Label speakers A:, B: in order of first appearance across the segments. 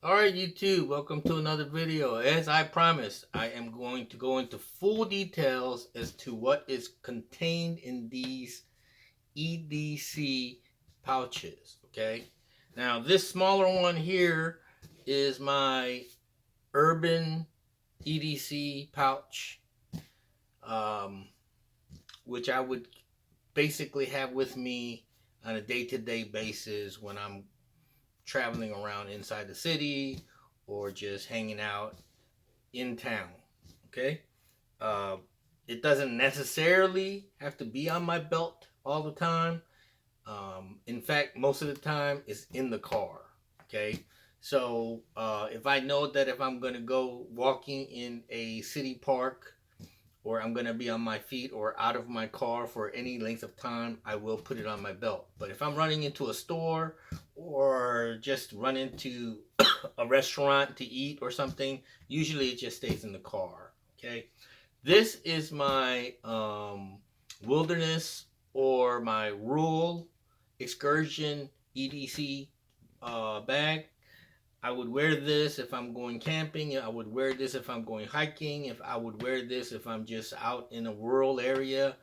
A: Alright YouTube, welcome to another video. As I promised, I am going to go into full details as to what is contained in these EDC pouches. Okay, now this smaller one here is my Urban EDC pouch, which I would basically have with me on a day-to-day basis when I'm traveling around inside the city or just hanging out in town. Okay, uh, it doesn't necessarily have to be on my belt all the time. In fact, most of the time it's in the car. Okay, so if I know that if I'm going to go walking in a city park, or I'm going to be on my feet or out of my car for any length of time, I will put it on my belt. But if I'm running into a store or just run into a restaurant to eat or something, usually it just stays in the car. Okay, this is my wilderness or my rural excursion EDC bag. I would wear this if I'm going camping. I would wear this if I'm going hiking. If I would wear this if I'm just out in a rural area,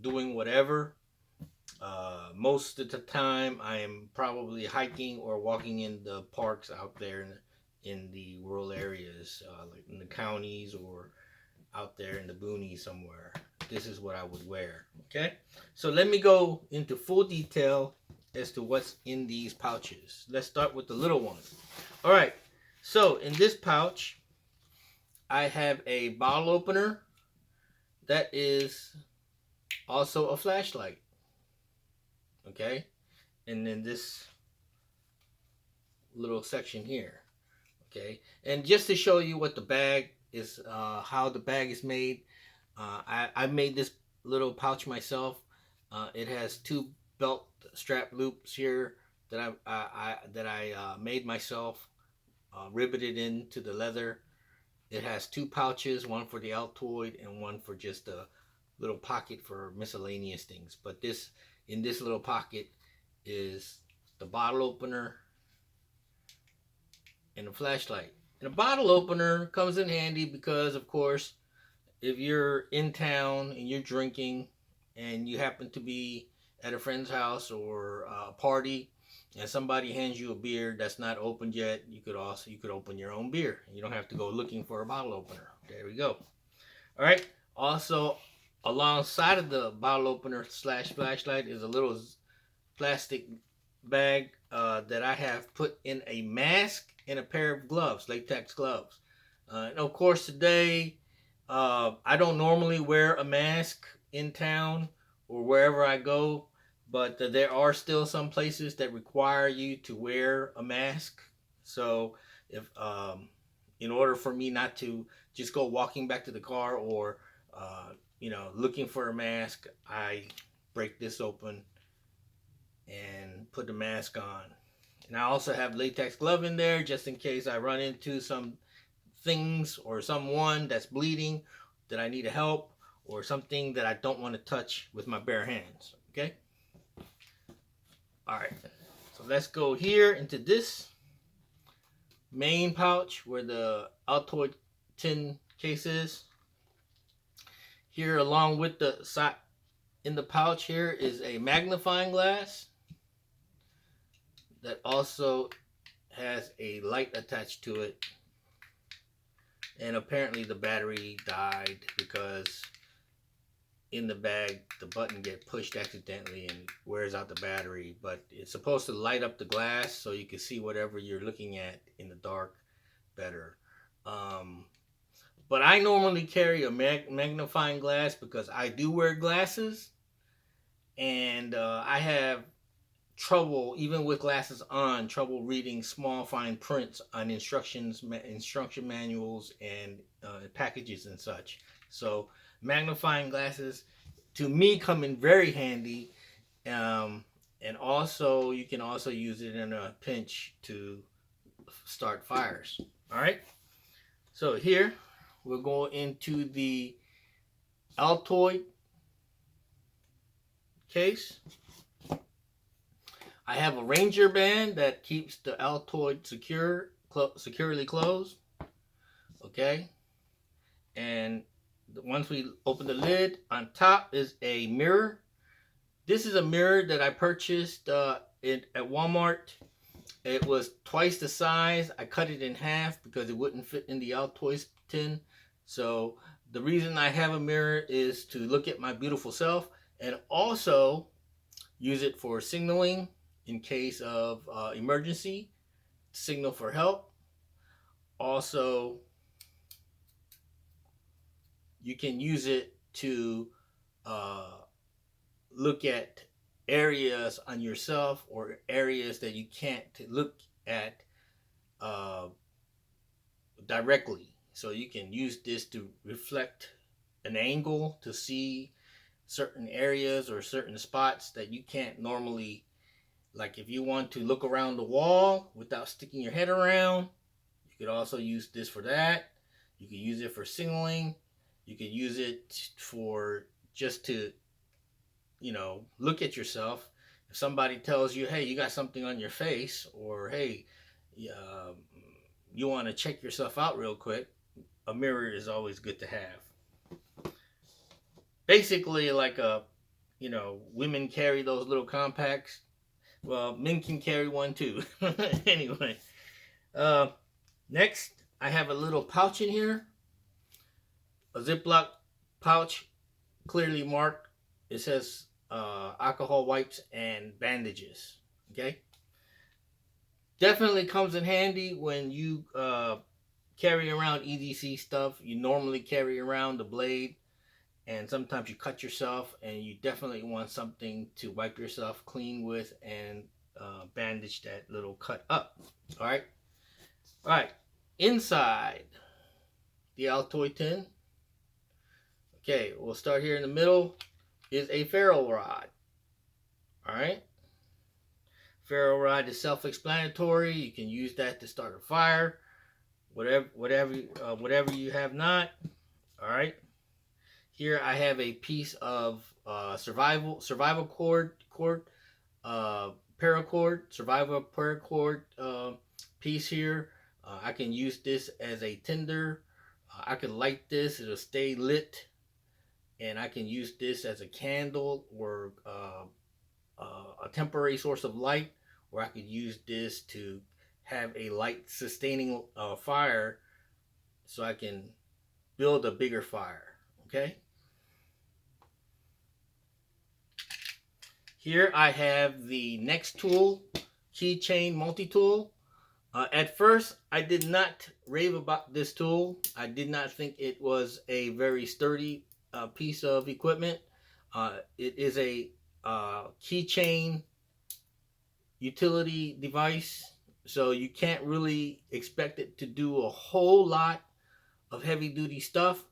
A: doing whatever. Most of the time, I am probably hiking or walking in the parks out there in the rural areas, like in the counties or out there in the boonies somewhere. This is what I would wear. Okay, so let me go into full detail as to what's in these pouches. Let's start with the little one. All right, so in this pouch, I have a bottle opener that is also a flashlight. Okay, and then this little section here. Okay, and just to show you what the bag is, how the bag is made, I made this little pouch myself. It has two belt strap loops here that I made myself, riveted into the leather. It has two pouches, one for the Altoid and one for just a little pocket for miscellaneous things. But in this little pocket is the bottle opener and a flashlight. And a bottle opener comes in handy because, of course, if you're in town and you're drinking and you happen to be at a friend's house or a party and somebody hands you a beer that's not opened yet, you could open your own beer. You don't have to go looking for a bottle opener. There we go. All right. Also, alongside of the bottle opener slash flashlight is a little plastic bag that I have put in a mask and a pair of gloves, latex gloves. And of course, today I don't normally wear a mask in town or wherever I go, but there are still some places that require you to wear a mask. So if in order for me not to just go walking back to the car or looking for a mask, I break this open and put the mask on. And I also have latex glove in there just in case I run into some things or someone that's bleeding that I need help or something that I don't want to touch with my bare hands. Okay? All right. So let's go here into this main pouch where the Altoid tin case is. Here along with the side in the pouch here is a magnifying glass that also has a light attached to it. And apparently the battery died because in the bag the button gets pushed accidentally and wears out the battery. But it's supposed to light up the glass so you can see whatever you're looking at in the dark better. But I normally carry a magnifying glass because I do wear glasses, and I have trouble, even with glasses on, trouble reading small fine prints on instruction manuals and packages and such. So magnifying glasses to me come in very handy, and also you can also use it in a pinch to start fires. All right, so here we're going into the Altoid case. I have a Ranger band that keeps the Altoid securely closed. Okay, and once we open the lid, on top is a mirror. This is a mirror that I purchased at Walmart. It was twice the size. I cut it in half because it wouldn't fit in the Altoids tin. So the reason I have a mirror is to look at my beautiful self, and also use it for signaling in case of emergency, signal for help. Also, you can use it to look at areas on yourself or areas that you can't look at uh, directly. So you can use this to reflect an angle to see certain areas or certain spots that you can't normally, like if you want to look around the wall without sticking your head around, you could also use this for that. You could use it for signaling. You could use it for just to, look at yourself. If somebody tells you, hey, you got something on your face, or hey, you want to check yourself out real quick, a mirror is always good to have. Basically, like women carry those little compacts. Well, men can carry one too. Anyway, next I have a little pouch in here, a Ziploc pouch, clearly marked. It says alcohol wipes and bandages. Okay, definitely comes in handy when you carry around EDC stuff. You normally carry around the blade, and sometimes you cut yourself, and you definitely want something to wipe yourself clean with and bandage that little cut up. All right. Inside the Altoid tin. Okay, we'll start here in the middle. Is a ferro rod. All right. Ferro rod is self-explanatory. You can use that to start a fire. Whatever you have not. All right. Here I have a piece of survival cord, paracord, survival paracord piece here. I can use this as a tinder. I can light this; it'll stay lit, and I can use this as a candle or a temporary source of light, or I could use this to have a light sustaining fire, so I can build a bigger fire. Okay. Here I have the next tool, Keychain Multi-Tool. At first, I did not rave about this tool. I did not think it was a very sturdy piece of equipment. It is a keychain utility device, so you can't really expect it to do a whole lot of heavy-duty stuff.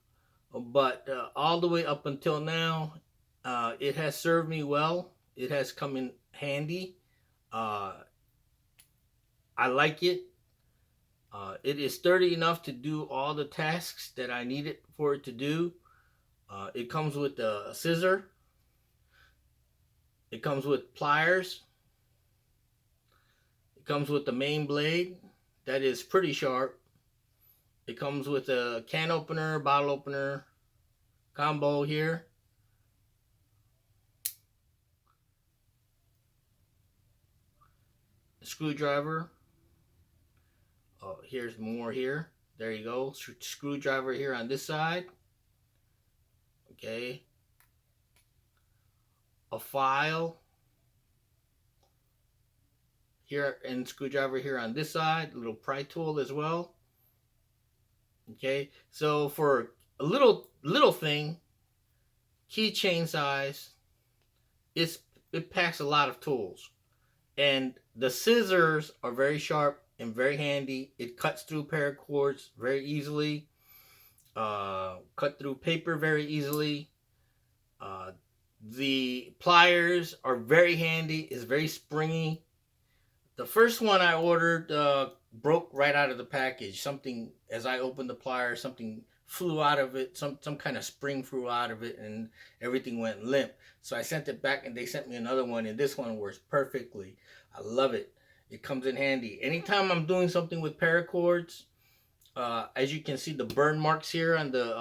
A: But all the way up until now, it has served me well. It has come in handy. I like it. It is sturdy enough to do all the tasks that I need it for it to do. It comes with a scissor. It comes with pliers. It comes with the main blade that is pretty sharp. It comes with a can opener, bottle opener combo here. Screwdriver. Oh, here's more here. There you go. Screwdriver here on this side. Okay. A file here, and screwdriver here on this side. A little pry tool as well. Okay. So for a little thing, keychain size, it packs a lot of tools. And the scissors are very sharp and very handy. It cuts through paracords very easily. Cut through paper very easily. The pliers are very handy. It's very springy. The first one I ordered broke right out of the package. Something, as I opened the pliers, something flew out of it. Some kind of spring flew out of it, and everything went limp. So I sent it back, and they sent me another one, and this one works perfectly. I love it. It comes in handy anytime I'm doing something with paracords. As you can see, the burn marks here on the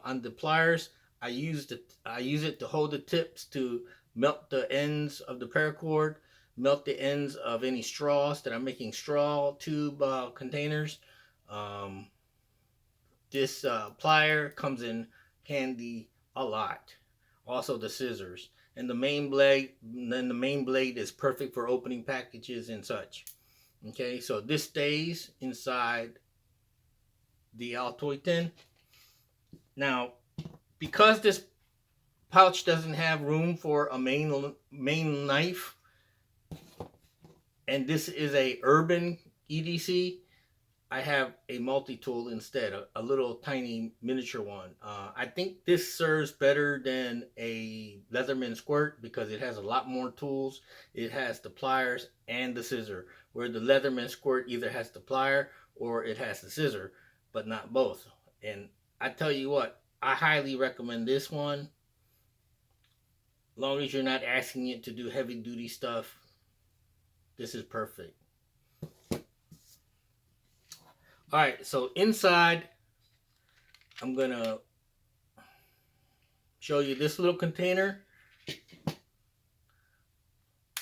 A: on the pliers. I use it to hold the tips to melt the ends of the paracord, melt the ends of any straws that I'm making straw tube containers. Um, this plier comes in handy a lot. Also the scissors and the main blade. Then the main blade is perfect for opening packages and such. Okay, so this stays inside the Altoid tin. Now, because this pouch doesn't have room for a main knife, and this is a Urban EDC, I have a multi-tool instead, a little tiny miniature one. I think this serves better than a Leatherman squirt because it has a lot more tools. It has the pliers and the scissor, where the Leatherman squirt either has the plier or it has the scissor, but not both. And I tell you what, I highly recommend this one. Long as you're not asking it to do heavy duty stuff, this is perfect. Alright, so inside, I'm going to show you this little container.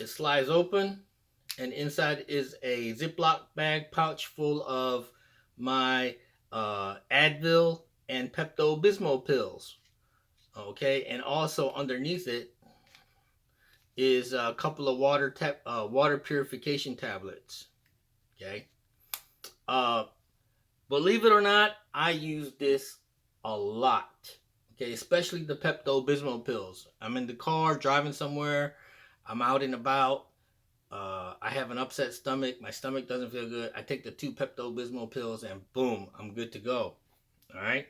A: It slides open, and inside is a Ziploc bag pouch full of my Advil and Pepto-Bismol pills. Okay, and also underneath it is a couple of water purification tablets. Okay. Believe it or not, I use this a lot. Okay, especially the Pepto-Bismol pills. I'm in the car driving somewhere. I'm out and about. I have an upset stomach. My stomach doesn't feel good. I take the 2 Pepto-Bismol pills and boom, I'm good to go. All right.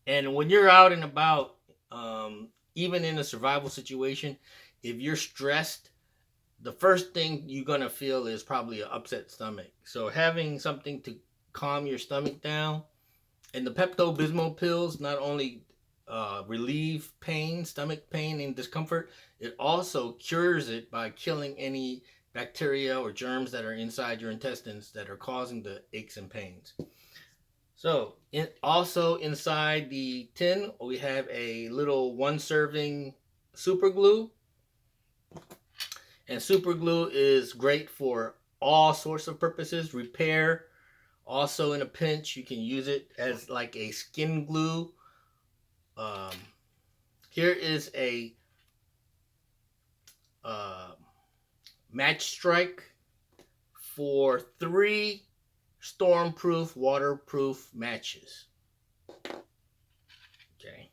A: And when you're out and about, even in a survival situation, if you're stressed, the first thing you're going to feel is probably an upset stomach. So having something to calm your stomach down, and the Pepto-Bismol pills not only relieve pain, stomach pain and discomfort, it also cures it by killing any bacteria or germs that are inside your intestines that are causing the aches and pains. So also inside the tin, we have a little 1-serving super glue. And super glue is great for all sorts of purposes. Repair. Also in a pinch, you can use it as like a skin glue. Here is a match strike for 3 stormproof, waterproof matches. Okay.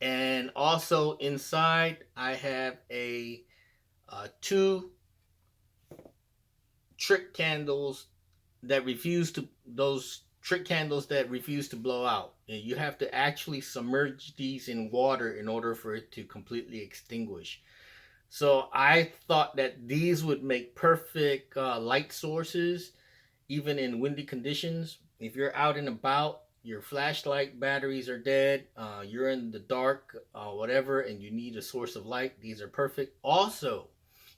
A: And also inside, I have a 2 trick candles that refuse to blow out. And you have to actually submerge these in water in order for it to completely extinguish. So I thought that these would make perfect light sources, even in windy conditions. If you're out and about, your flashlight batteries are dead, you're in the dark, whatever, and you need a source of light, these are perfect. Also,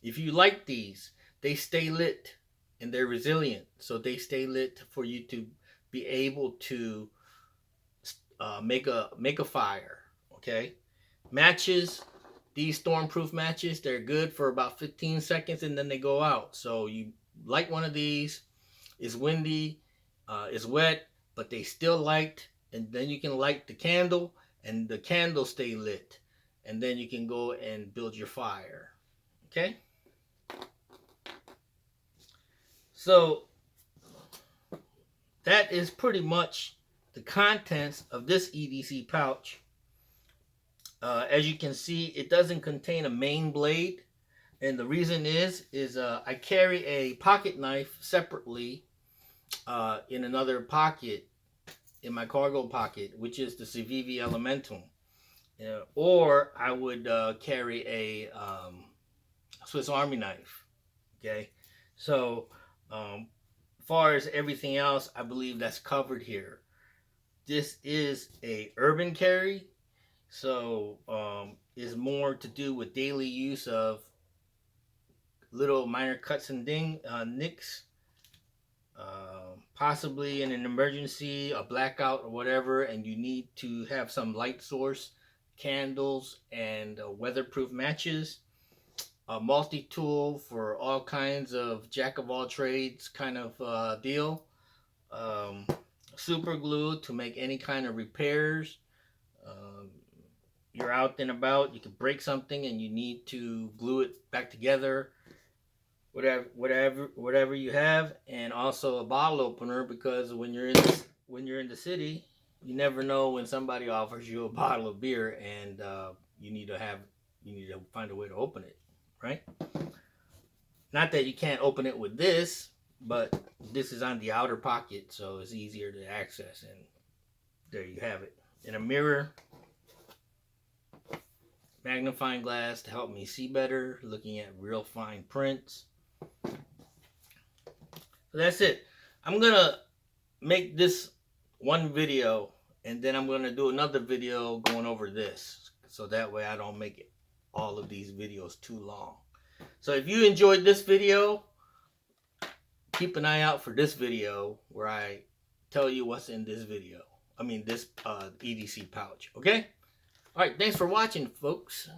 A: if you like these, they stay lit and they're resilient. So they stay lit for you to be able to make a fire. Okay. Matches, these stormproof matches, they're good for about 15 seconds and then they go out. So you light one of these, it's windy, it's wet, but they still light, and then you can light the candle and the candle stay lit, and then you can go and build your fire. Okay. So that is pretty much the contents of this EDC pouch. As you can see, it doesn't contain a main blade, and the reason is I carry a pocket knife separately in another pocket, in my cargo pocket, which is the Civivi Elemental. Or I would carry a Swiss Army knife. Okay, so as far as everything else, I believe that's covered here. This is a urban carry, so is more to do with daily use of little minor cuts and nicks, possibly in an emergency, a blackout or whatever, and you need to have some light source, candles, and weatherproof matches. A multi-tool for all kinds of jack of all trades kind of deal. Um, Super glue to make any kind of repairs. Um, you're out and about, you could break something and you need to glue it back together. Whatever you have, and also a bottle opener, because when you're in the city, you never know when somebody offers you a bottle of beer, and you need to find a way to open it, right? Not that you can't open it with this, but this is on the outer pocket, so it's easier to access. And there you have it. And a mirror, magnifying glass to help me see better, looking at real fine prints. So that's it. I'm gonna make this one video, and then I'm gonna do another video going over this, so that way I don't make it all of these videos too long. So if you enjoyed this video, keep an eye out for this video where I tell you what's in this video. I mean this EDC pouch. Okay? All right. Thanks for watching, folks.